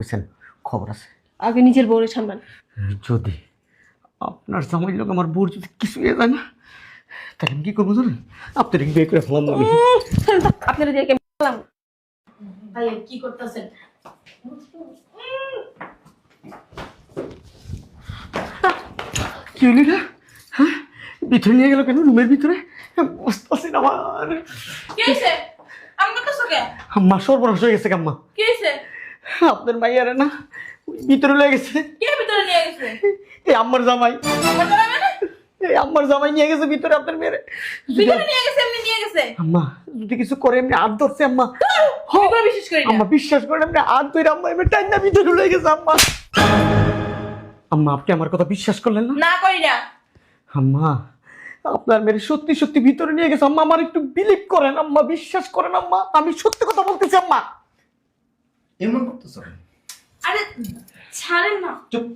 বুঝছেন, খবর আছে। আগে নিজের বউরে সামলান। যদি আপনার জামাই লোক আমার বউর যদি কিছু হয়ে যায় না, তাহলে আমি কি করবো জানেন? আপনার বিয়ে করে ফেলাম না আমি। আপনারা দিয়ে বললাম ভাই কি করতেছেন? কি হলি না? হ্যাঁ, ভিতরে নিয়ে গেল কেন? রুমের ভিতরে বুঝতে পারছি না আমার। কি হইছে? আমি করতেছ কে? আম্মা সর্বনাশ হয়ে গেছে আম্মা। কি হইছে? আপনার মাইয়ারে না ওই ভিতরে লেগে গেছে। কে ভিতরে নিয়ে গেছে? এই আম্মার জামাই, আমার জানা মানে? এই আম্মার জামাই নিয়ে গেছে ভিতরে আপনার মেয়েরে। ভিতরে নিয়ে গেছে, এমনি নিয়ে গেছে। আম্মা যদি কিছু করে এমনি হাত ধরছে আম্মা। আমি কোনো বিশ্বাস করি না। আম্মা বিশ্বাস করেন এমনি হাত ধরে আম্মা এমনি টাইম না ভিতরে লেগে গেছে আম্মা। আম্মা আপনি আমার কথা বিশ্বাস করলেন না? না করি না। আম্মা আপনার মেয়ে সত্যি সত্যি ভিতরে নিয়ে গেছে আম্মা। আমার একটু বিলিভ করেন আম্মা, বিশ্বাস করেন আম্মা, আমি সত্যি কথা বলতেছি আম্মা। এমন করতেছ কেন? আরে ছাড়েন না। চুপ,